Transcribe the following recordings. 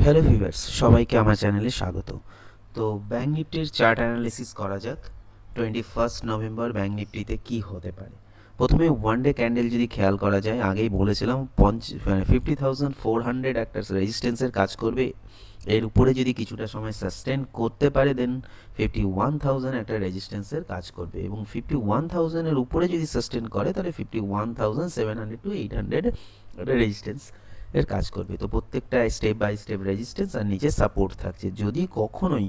Hello viewers, সবাইকে আমার চ্যানেলে স্বাগত। তো ব্যাঙ্ক নিফটির চার্ট অ্যানালিসিস করা যাক। 21 নভেম্বর ব্যাঙ্ক নিফটিতে কী হতে পারে। প্রথমে ওয়ান ডে ক্যান্ডেল যদি খেয়াল করা যায়, আগেই বলেছিলাম 50,400 একটা রেজিস্ট্যান্সের কাজ করবে। এর উপরে যদি কিছুটা সময় সাস্টেন করতে পারে, দেন 51,000 একটা রেজিস্ট্যান্সের কাজ করবে, এবং 51,000-এর উপরে যদি সাস্টেন করে তাহলে 51,700 to 800 একটা রেজিস্ট্যান্স এর কাজ করবে। তো প্রত্যেকটা স্টেপ বাই স্টেপ রেজিস্ট্যান্স আর নিচে সাপোর্ট থাকছে। যদি কখনোই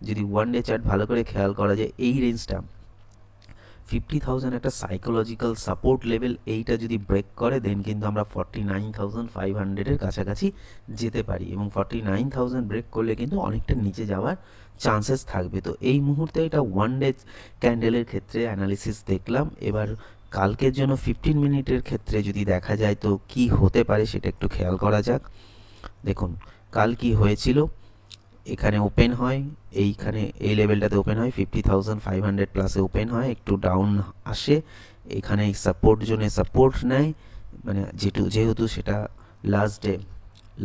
যদি ওয়ান ডে চার্ট ভালো করে খেয়াল করা যায়, এই রেঞ্জটা 50,000 একটা সাইকোলজিক্যাল সাপোর্ট লেভেল, এইটা যদি ব্রেক করে দেন কিন্তু আমরা 49,500-এর কাছাকাছি যেতে পারি, এবং 49,000 ব্রেক করলে কিন্তু অনেকটা নিচে যাওয়ার চান্সেস থাকবে। তো এই মুহূর্তে এটা ওয়ান ডে ক্যান্ডেলের ক্ষেত্রে অ্যানালিসিস দেখলাম। এবার কালকের জন্য 15 মিনিটের ক্ষেত্রে যদি দেখা যায় তো কি হতে পারে সেটা একটু খেয়াল করা যাক। দেখুন কাল কি হয়েছিল, এখানে ওপেন হয়, এইখানে এই লেভেলটাতে ওপেন হয়, 50,500 প্লাসে ওপেন হয়, একটু ডাউন আসে, এখানে এই সাপোর্ট জোনে সাপোর্ট নেয়, মানে যেহেতু সেটা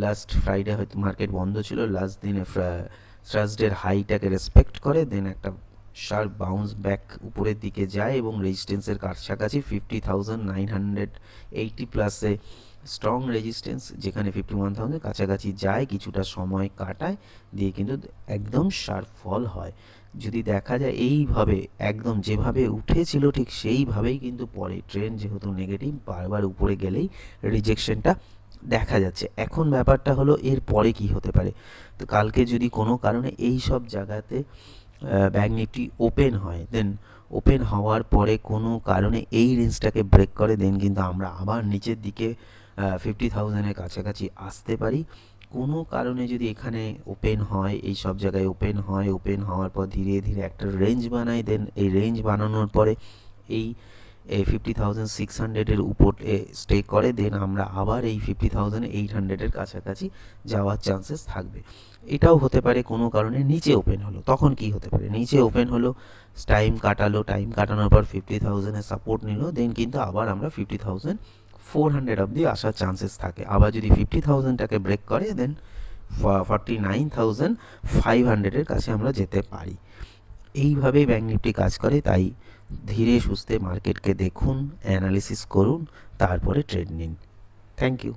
লাস্ট ফ্রাইডে হয়তো মার্কেট বন্ধ ছিল, লাস্ট দিনে থার্সডের হাইটাকে রেসপেক্ট করে, দেন একটা শার্প বাউন্স ব্যাক উপরের দিকে যায় এবং রেজিস্ট্যান্সের কাছাকাছি 50,980 প্লাসে স্ট্রং রেজিস্ট্যান্স, যেখানে 51,000 কাছাকাছি যায়, কিছুটা সময় কাটায়, দিয়ে কিন্তু একদম শার্প ফল হয়। যদি দেখা যায় এইভাবে একদম যেভাবে উঠেছিল ঠিক সেইভাবেই কিন্তু পরে ট্রেন্ড যেহেতু নেগেটিভ, বারবার উপরে গেলেই রিজেকশনটা দেখা যাচ্ছে। এখন ব্যাপারটা হলো এর পরে কি হতে পারে। তো কালকে যদি কোনো কারণে এই সব জায়গাতে ব্যাঙ্ক নিফটি ওপেন হয়, দেন ওপেন হওয়ার পরে কোনো কারণে এই রেঞ্জটাকে ব্রেক করে, দেন কিন্তু আমরা আবার নিচের দিকে 50,000-এর কাছাকাছি আসতে পারি। কোনো কারণে যদি এখানে ওপেন হয়, এই সব জায়গায় ওপেন হয়, ওপেন হওয়ার পর ধীরে ধীরে একটা রেঞ্জ বানায়, দেন এই রেঞ্জ বানানোর পরে এই 50,600-এর উপরে স্টে করে, দেন আমরা আবার এই 50,800-এর কাছাকাছি যাওয়ার চান্সেস থাকবে। এটাও হতে পারে কোনো কারণে নিচে ওপেন হলো, তখন কি হতে পারে, নিচে ওপেন হলো, টাইম কাটানোর পর 50,000-এর সাপোর্ট নিল, দেন কিন্তু আবার আমরা 50,400 অবধি আসার চান্সেস থাকে। আবার যদি 50,000-টাকে ব্রেক করে, দেন 49,500-এর কাছে আমরা যেতে পারি। এইভাবেই ব্যাঙ্ক নিফটি কাজ করে। তাই ধীরে সুস্থে মার্কেটকে দেখুন, অ্যানালিসিস করুন, তারপরে ট্রেড নিন। Thank you.